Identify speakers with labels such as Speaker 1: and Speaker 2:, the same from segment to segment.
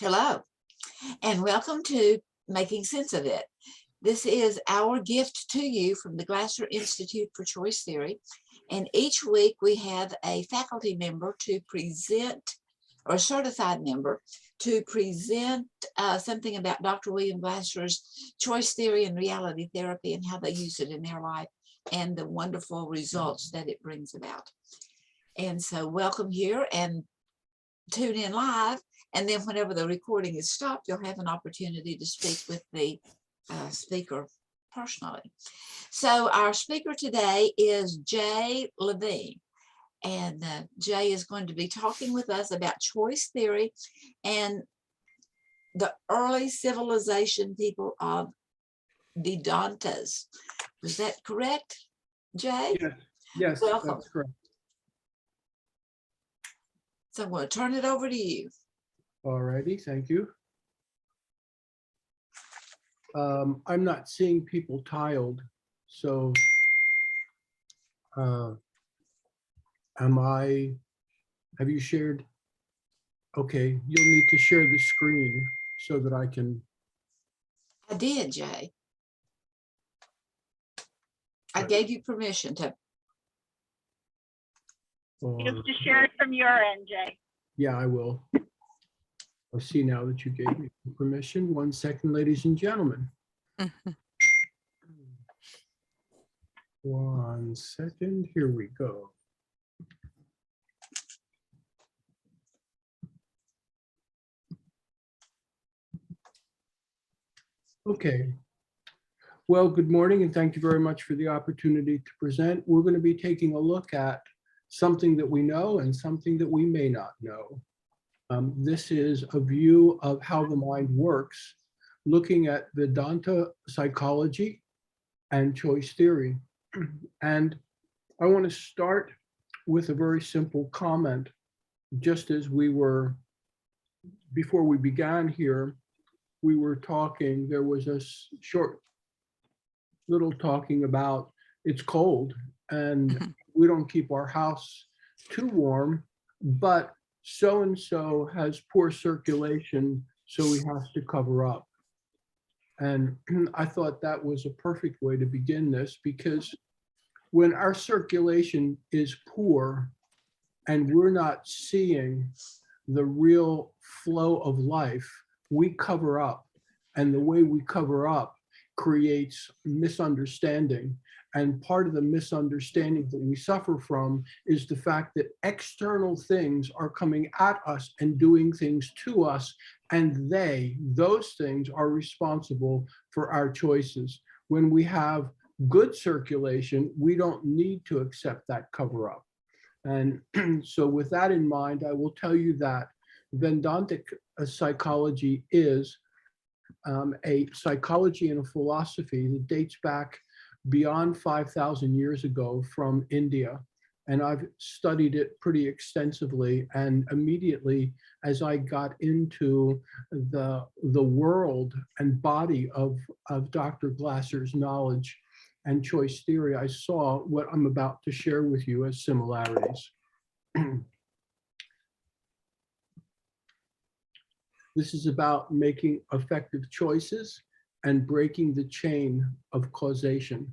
Speaker 1: Hello, and welcome to Making Sense of It. This is our gift to you from the Glasser Institute for Choice Theory. And each week we have a faculty member to present, or a certified member, to present something about Dr. William Glasser's choice theory and reality therapy and how they use it in their life and the wonderful results that it brings about. And so welcome here and tune in live. And then whenever the recording is stopped, you'll have an opportunity to speak with the speaker personally. So our speaker today is Levin. And Jay is going to be talking with us about choice theory and the early civilization people of Vedantas. Is that correct, Jay?
Speaker 2: Yes,
Speaker 1: welcome.
Speaker 2: That's correct.
Speaker 1: So I'm going to turn it over to you.
Speaker 2: All righty, thank you. I'm not seeing people tiled, so have you shared? Okay, you'll need to share the screen so that I can.
Speaker 1: I did, Jay. I gave you permission to.
Speaker 3: You have to share it from your end, Jay.
Speaker 2: Yeah, I will. I see now that you gave me permission. 1 second, ladies and gentlemen. 1 second, here we go. Okay. Well, good morning and thank you very much for the opportunity to present. We're going to be taking a look at something that we know and something that we may not know. This is a view of how the mind works, looking at Vedanta psychology and choice theory. And I want to start with a very simple comment. Just as we were, before we began here, we were talking, there was a short little talking about it's cold and we don't keep our house too warm, but so-and-so has poor circulation, so we have to cover up. And I thought that was a perfect way to begin this, because when our circulation is poor and we're not seeing the real flow of life, we cover up. And the way we cover up creates misunderstanding. And part of the misunderstanding that we suffer from is the fact that external things are coming at us and doing things to us, and those things are responsible for our choices. When we have good circulation, we don't need to accept that cover up. And so with that in mind, I will tell you that Vedantic psychology is a psychology and a philosophy that dates back beyond 5,000 years ago from India. And I've studied it pretty extensively. And immediately, as I got into the world and body of Dr. Glasser's knowledge and choice theory, I saw what I'm about to share with you as similarities. This is about making effective choices and breaking the chain of causation.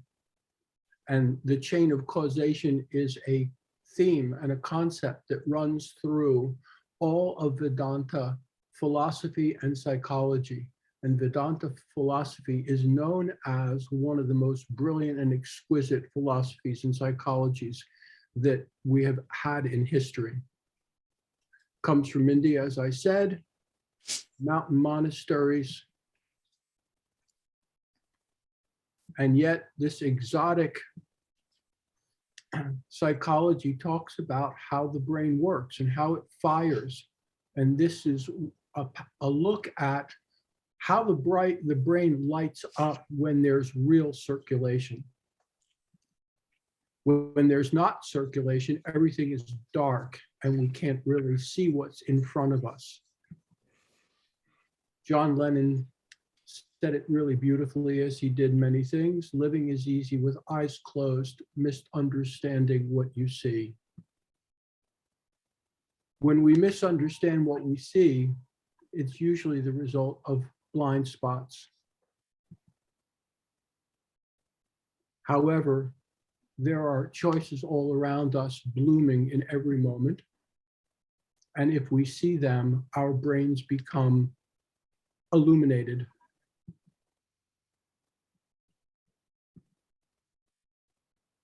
Speaker 2: And the chain of causation is a theme and a concept that runs through all of Vedanta philosophy and psychology. And Vedanta philosophy is known as one of the most brilliant and exquisite philosophies and psychologies that we have had in history. Comes from India, as I said, mountain monasteries. And yet this exotic psychology talks about how the brain works and how it fires. And this is a look at how the brain lights up when there's real circulation. When there's not circulation, everything is dark and we can't really see what's in front of us. John Lennon said it really beautifully, as he did many things. Living is easy with eyes closed, misunderstanding what you see. When we misunderstand what we see, it's usually the result of blind spots. However, there are choices all around us blooming in every moment. And if we see them, our brains become illuminated.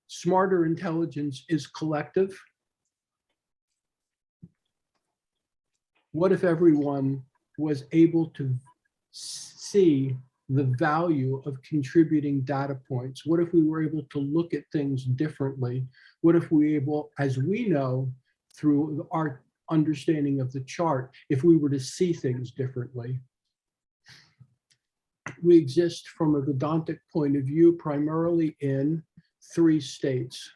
Speaker 2: Smarter intelligence is collective. What if everyone was able to see the value of contributing data points? What if we were able to look at things differently? What if we were able, as we know through our understanding of the chart, if we were to see things differently? We exist from a Vedantic point of view primarily in 3 states.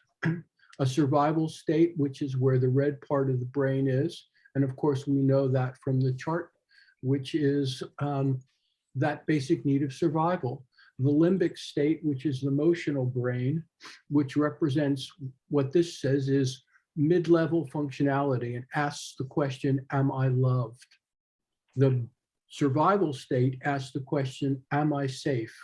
Speaker 2: A survival state, which is where the red part of the brain is. And of course, we know that from the chart, which is that basic need of survival. The limbic state, which is the emotional brain, which represents what this says is mid-level functionality and asks the question, am I loved? The survival state asks the question, am I safe?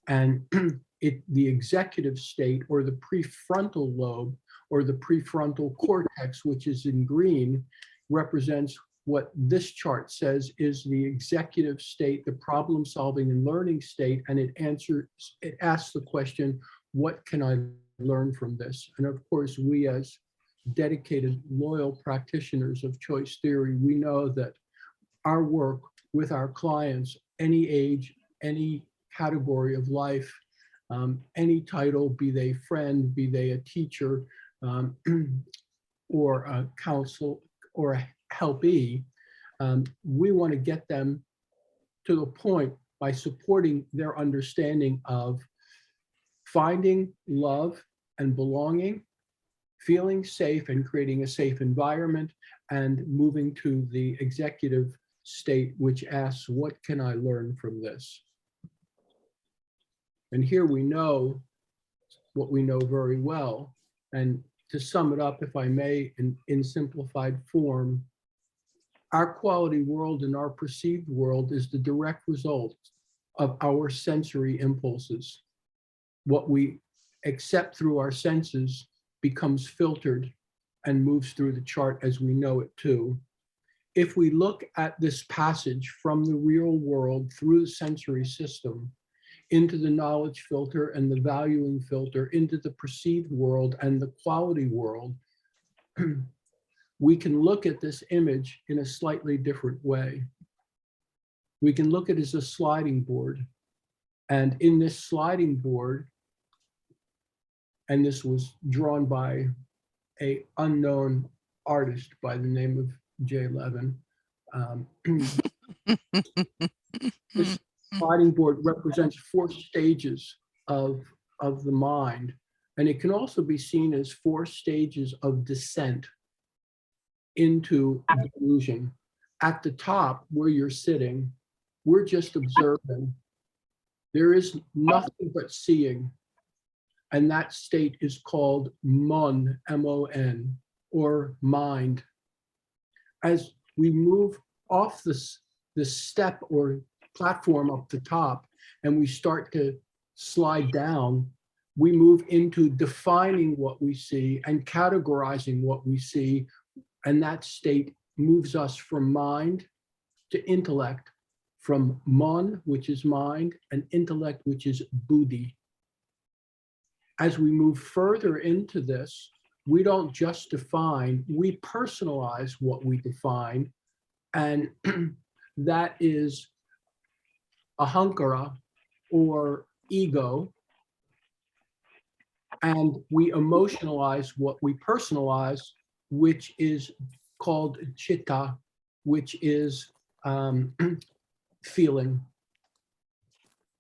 Speaker 2: And the executive state, or the prefrontal lobe, or the prefrontal cortex, which is in green, represents what this chart says is the executive state, the problem solving and learning state, and it asks the question, what can I learn from this? And of course, we as dedicated, loyal practitioners of choice theory, we know that our work with our clients, any age, any category of life, any title, be they friend, be they a teacher, or a counsel, or a helpee, we want to get them to the point by supporting their understanding of finding love and belonging, feeling safe and creating a safe environment, and moving to the executive state, which asks, what can I learn from this? And here we know what we know very well. And to sum it up, if I may, in simplified form, our quality world and our perceived world is the direct result of our sensory impulses. What we accept through our senses becomes filtered and moves through the chart as we know it too. If we look at this passage from the real world through the sensory system into the knowledge filter and the valuing filter, into the perceived world and the quality world, we can look at this image in a slightly different way. We can look at it as a sliding board. And in this sliding board, and this was drawn by an unknown artist by the name of Levin. This sliding board represents 4 stages of the mind. And it can also be seen as 4 stages of descent into delusion. At the top, where you're sitting, we're just observing. There is nothing but seeing. And that state is called mon, M-O-N, or mind. As we move off this step or platform up the top, and we start to slide down, we move into defining what we see and categorizing what we see. And that state moves us from mind to intellect, from mon, which is mind, and intellect, which is buddhi. As we move further into this, we don't just define, we personalize what we define. And that is ahankara, or ego. And we emotionalize what we personalize, which is called chitta, which is feeling.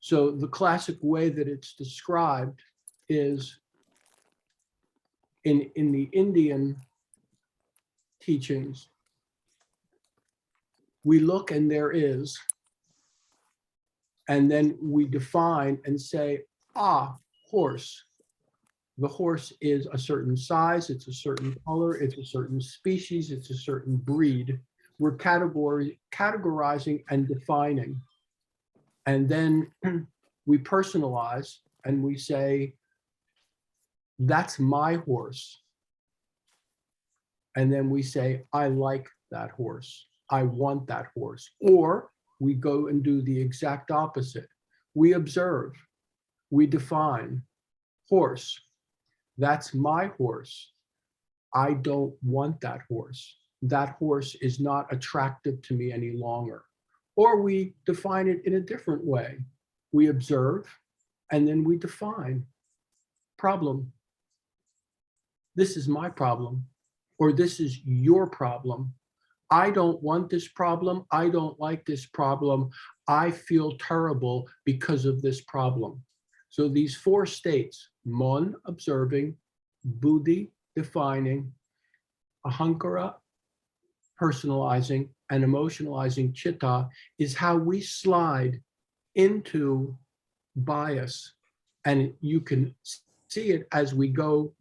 Speaker 2: So the classic way that it's described is in the Indian teachings, we look and there is, and then we define and say, horse. The horse is a certain size, it's a certain color, it's a certain species, it's a certain breed. we're categorizing and defining. And then we personalize and we say, that's my horse. And then we say, I like that horse. I want that horse. Or we go and do the exact opposite. We observe, we define, horse. That's my horse. I don't want that horse. That horse is not attractive to me any longer. Or we define it in a different way. We observe, and then we define. Problem. This is my problem, or this is your problem. I don't want this problem. I don't like this problem. I feel terrible because of this problem. So these four states, mon, observing, buddhi, defining, ahankara, personalizing, and emotionalizing, chitta, is how we slide into bias. And you can see it as we go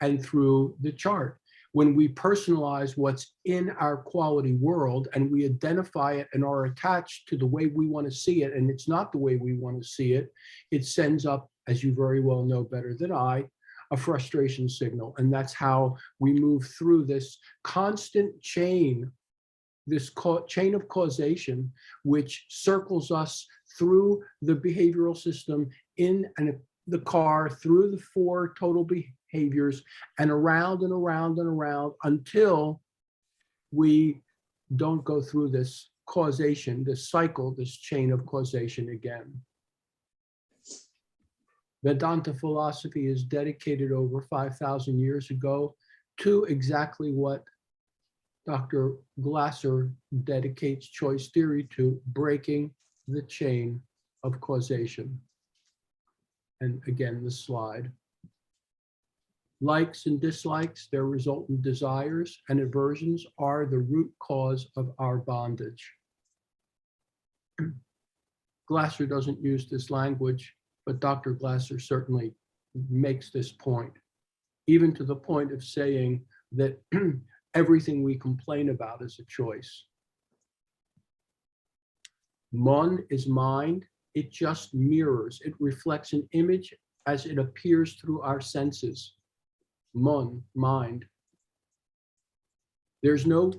Speaker 2: and through the chart. When we personalize what's in our quality world and we identify it and are attached to the way we want to see it, and it's not the way we want to see it, it sends up, as you very well know better than I, a frustration signal. And that's how we move through this constant chain, this chain of causation, which circles us through the behavioral system, in and the car, through the four total behaviors, and around and around and around until we don't go through this causation, this cycle, this chain of causation again. Vedanta philosophy is dedicated over 5,000 years ago to exactly what Dr. Glasser dedicates choice theory to, breaking the chain of causation. And again, the slide. Likes and dislikes, their resultant desires and aversions, are the root cause of our bondage. Glasser doesn't use this language, but Dr. Glasser certainly makes this point, even to the point of saying that everything we complain about is a choice. Mon is mind. It just mirrors, it reflects an image as it appears through our senses. Mon, mind. There's no,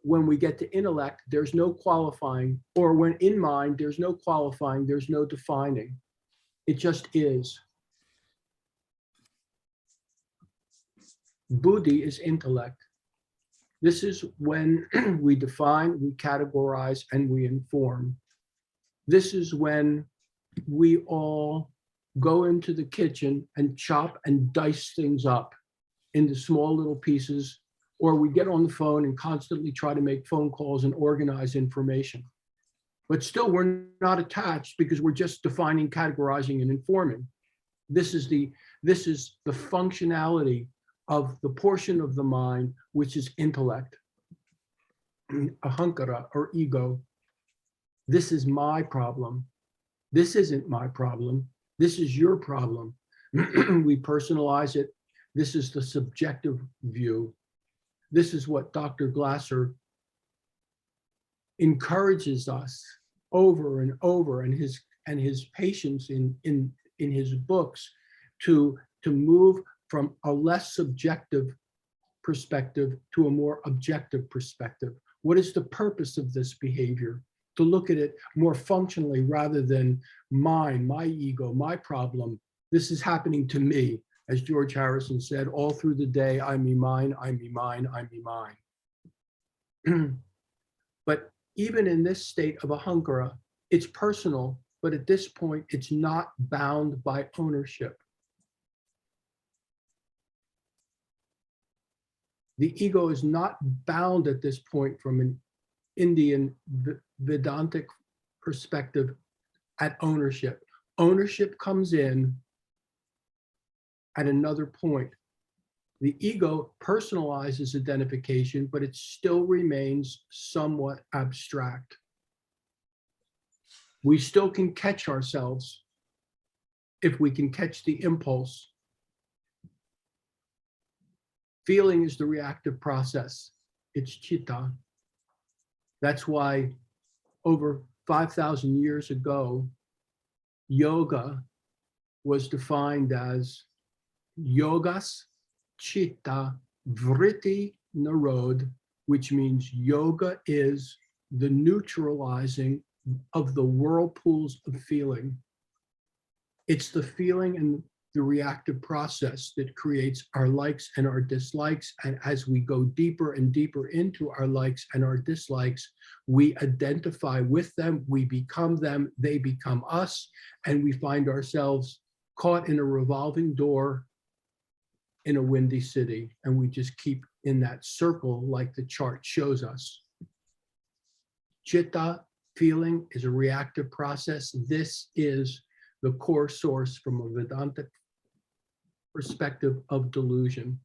Speaker 2: when we get to intellect, there's no qualifying, or when in mind, there's no qualifying, there's no defining. It just is. Buddhi is intellect. This is when we define, we categorize, and we inform. This is when we all go into the kitchen and chop and dice things up into small little pieces, or we get on the phone and constantly try to make phone calls and organize information. But still, we're not attached because we're just defining, categorizing, and informing. This is the functionality of the portion of the mind which is intellect, ahankara, or ego. This is my problem. This isn't my problem. This is your problem. We personalize it. This is the subjective view. This is what Dr. Glasser encourages us over and over, and his patients in his books to move from a less subjective perspective to a more objective perspective. What is the purpose of this behavior? To look at it more functionally rather than mine, my ego, my problem. This is happening to me. As George Harrison said, all through the day, I me mine, I me mine, I me mine. But even in this state of ahankara, it's personal, but at this point, it's not bound by ownership. The ego is not bound at this point from an Indian Vedantic perspective at ownership. Ownership comes in at another point. The ego personalizes identification, but it still remains somewhat abstract. We still can catch ourselves if we can catch the impulse. Feeling is the reactive process. It's chitta. That's why over 5,000 years ago, yoga was defined as yogas chitta vritti narod, which means yoga is the neutralizing of the whirlpools of feeling. It's the feeling and the reactive process that creates our likes and our dislikes. And as we go deeper and deeper into our likes and our dislikes, we identify with them, we become them, they become us, and we find ourselves caught in a revolving door in a windy city. And we just keep in that circle like the chart shows us. Chitta, feeling, is a reactive process. This is the core source from a Vedantic perspective of delusion.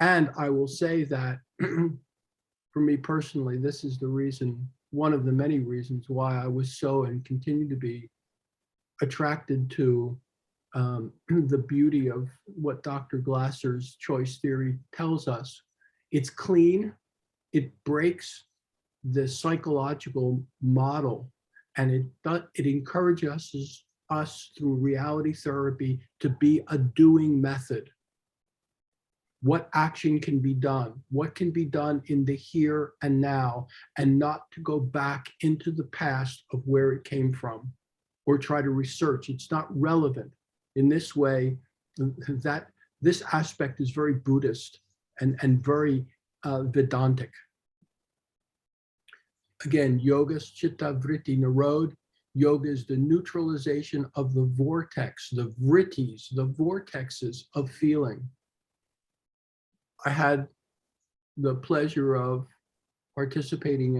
Speaker 2: And I will say that for me personally, this is the reason, one of the many reasons why I was so and continue to be attracted to the beauty of what Dr. Glasser's choice theory tells us. It's clean, it breaks the psychological model, and it encourages us through reality therapy to be a doing method. What action can be done? What can be done in the here and now, and not to go back into the past of where it came from or try to research. It's not relevant. In this way, that this aspect is very Buddhist and very Vedantic. Again, yogas chitta vritti narod. Yoga is the neutralization of the vortex, the vrittis, the vortexes of feeling. I had the pleasure of participating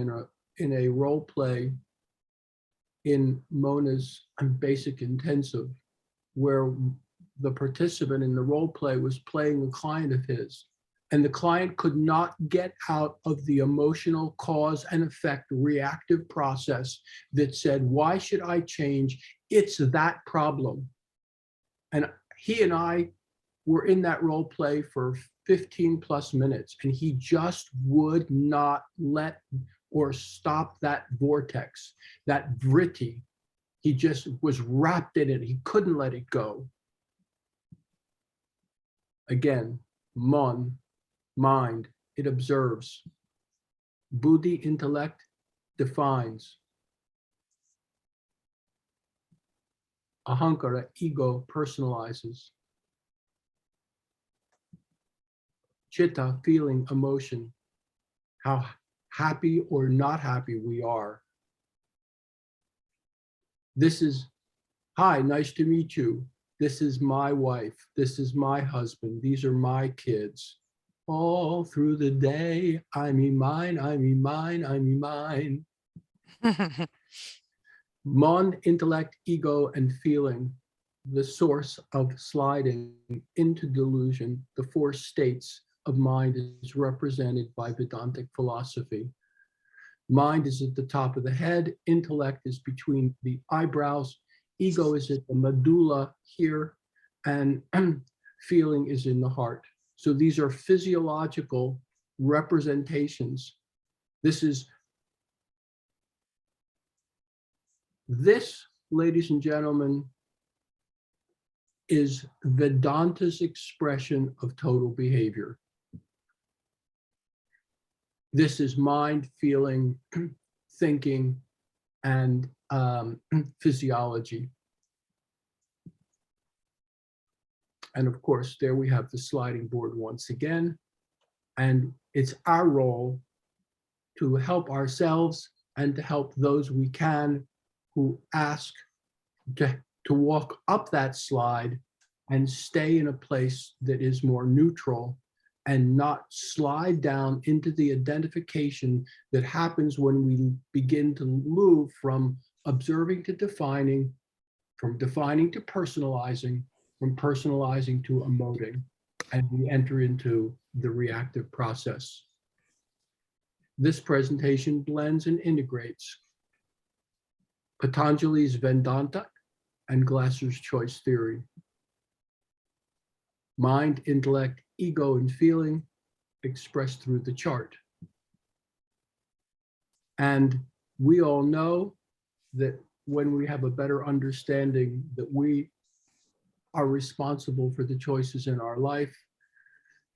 Speaker 2: in a role play in Mona's basic intensive, where the participant in the role play was playing a client of his, and the client could not get out of the emotional cause and effect reactive process that said, why should I change? It's that problem. And he and I were in that role play for 15 plus minutes, and he just would not let or stop that vortex, that vritti. He just was wrapped in it. He couldn't let it go. Again, mon, mind, it observes. Buddhi, intellect, defines. Ahankara, ego, personalizes. Chitta, feeling, emotion, how happy or not happy we are. This is, hi, nice to meet you. This is my wife. This is my husband. These are my kids. All through the day, I me mine, I me mine, I me mine. Mon, intellect, ego, and feeling, the source of sliding into delusion. The four states of mind is represented by Vedantic philosophy. Mind is at the top of the head, intellect is between the eyebrows, ego is at the medulla here, and feeling is in the heart. So these are physiological representations. This, ladies and gentlemen, is Vedanta's expression of total behavior. This is mind, feeling, thinking, and physiology. And of course, there we have the sliding board once again. And it's our role to help ourselves and to help those we can who ask to walk up that slide and stay in a place that is more neutral and not slide down into the identification that happens when we begin to move from observing to defining, from defining to personalizing, from personalizing to emoting, and we enter into the reactive process. This presentation blends and integrates Patanjali's Vedanta and Glasser's choice theory. Mind, intellect, ego, and feeling expressed through the chart. And we all know that when we have a better understanding that we are responsible for the choices in our life,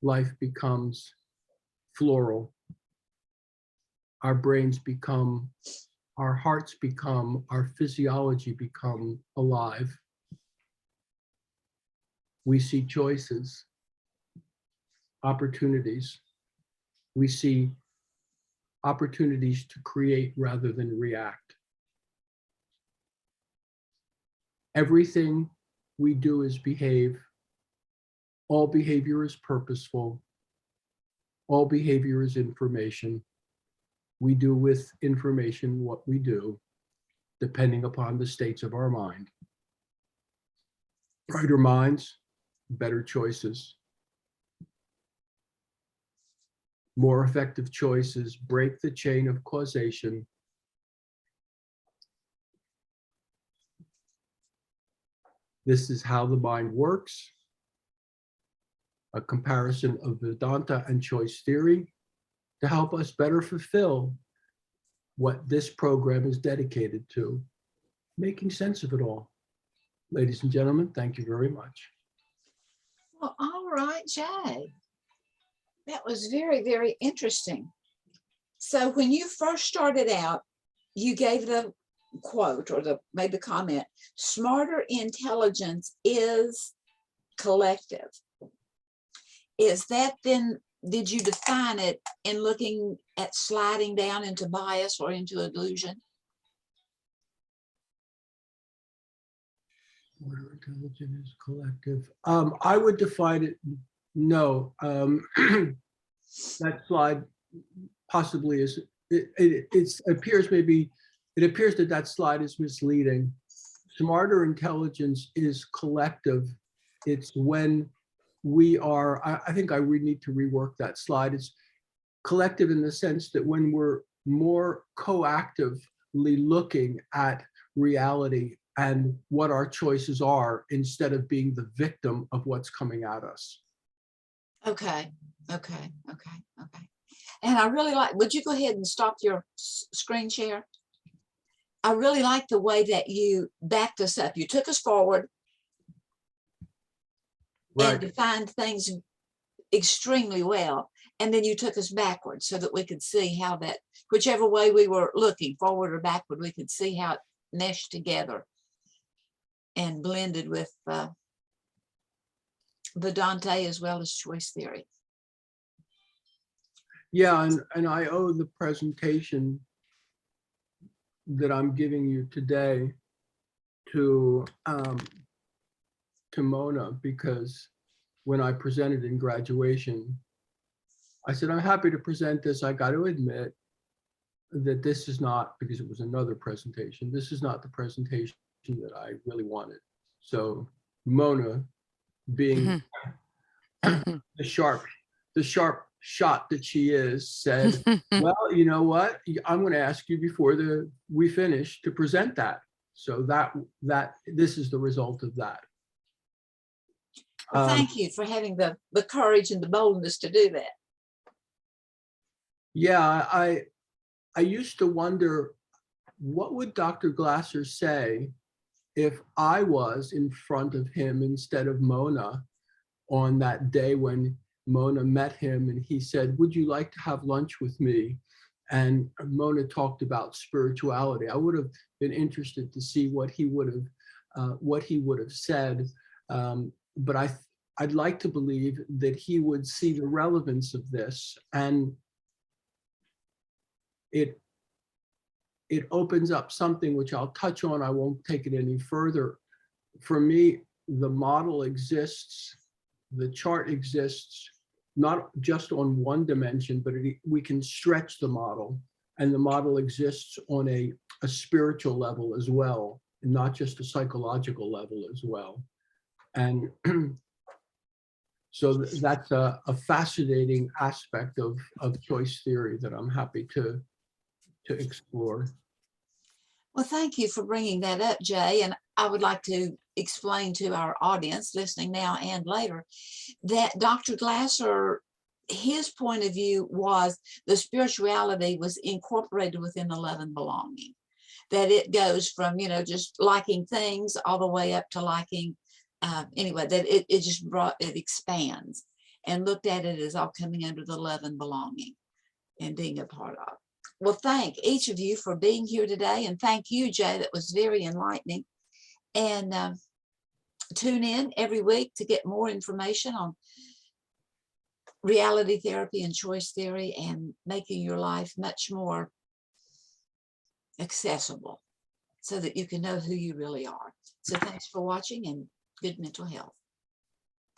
Speaker 2: life becomes floral. Our brains become, our hearts become, our physiology become alive. We see choices, opportunities. We see opportunities to create rather than react. Everything we do is behave. All behavior is purposeful. All behavior is information. We do with information what we do, depending upon the states of our mind. Brighter minds, better choices. More effective choices break the chain of causation. This is how the mind works. A comparison of Vedanta and choice theory to help us better fulfill what this program is dedicated to, making sense of it all. Ladies and gentlemen, thank you very much.
Speaker 1: Well, all right, Jay. That was very, very interesting. So when you first started out, you gave the quote or made the comment, smarter intelligence is collective. Is that then, did you define it in looking at sliding down into bias or into illusion?
Speaker 2: Smarter intelligence is collective. I would define it, no. That slide possibly is, it appears that that slide is misleading. Smarter intelligence is collective. It's when we are, I think I need to rework that slide. It's collective in the sense that when we're more coactively looking at reality and what our choices are, instead of being the victim of what's coming at us.
Speaker 1: Okay. And I really like, would you go ahead and stop your screen share? I really like the way that you backed us up. You took us forward and defined things extremely well. And then you took us backwards so that we could see how that, whichever way we were looking, forward or backward, we could see how it meshed together and blended with Vedanta as well as choice theory.
Speaker 2: Yeah, and I owe the presentation that I'm giving you today to Mona, because when I presented in graduation, I said, I'm happy to present this. I got to admit that this is not, because it was another presentation, this is not the presentation that I really wanted. So Mona, being the sharp shot that she is, said, well, you know what, I'm going to ask you before we finish to present that. So that this is the result of that.
Speaker 1: Well, thank you for having the courage and the boldness to do that.
Speaker 2: Yeah, I used to wonder, what would Dr. Glasser say if I was in front of him instead of Mona on that day when Mona met him and he said, would you like to have lunch with me? And Mona talked about spirituality. I would have been interested to see what he would have said. But I'd like to believe that he would see the relevance of this, and it opens up something which I'll touch on. I won't take it any further. For me, the model exists, the chart exists, not just on one dimension, but we can stretch the model, and the model exists on a spiritual level as well, and not just a psychological level as well. And so that's a fascinating aspect of choice theory that I'm happy to explore.
Speaker 1: Well, thank you for bringing that up, Jay. And I would like to explain to our audience listening now and later that Dr. Glasser his point of view was the spirituality was incorporated within the love and belonging, that it goes from, you know, just liking things all the way up to liking, anyway, that it just it expands, and looked at it as all coming under the love and belonging and being a part of. Well, thank each of you for being here today. And thank you, Jay, that was very enlightening. And tune in every week to get more information on reality therapy and choice theory, and making your life much more accessible so that you can know who you really are. So thanks for watching, and good mental health.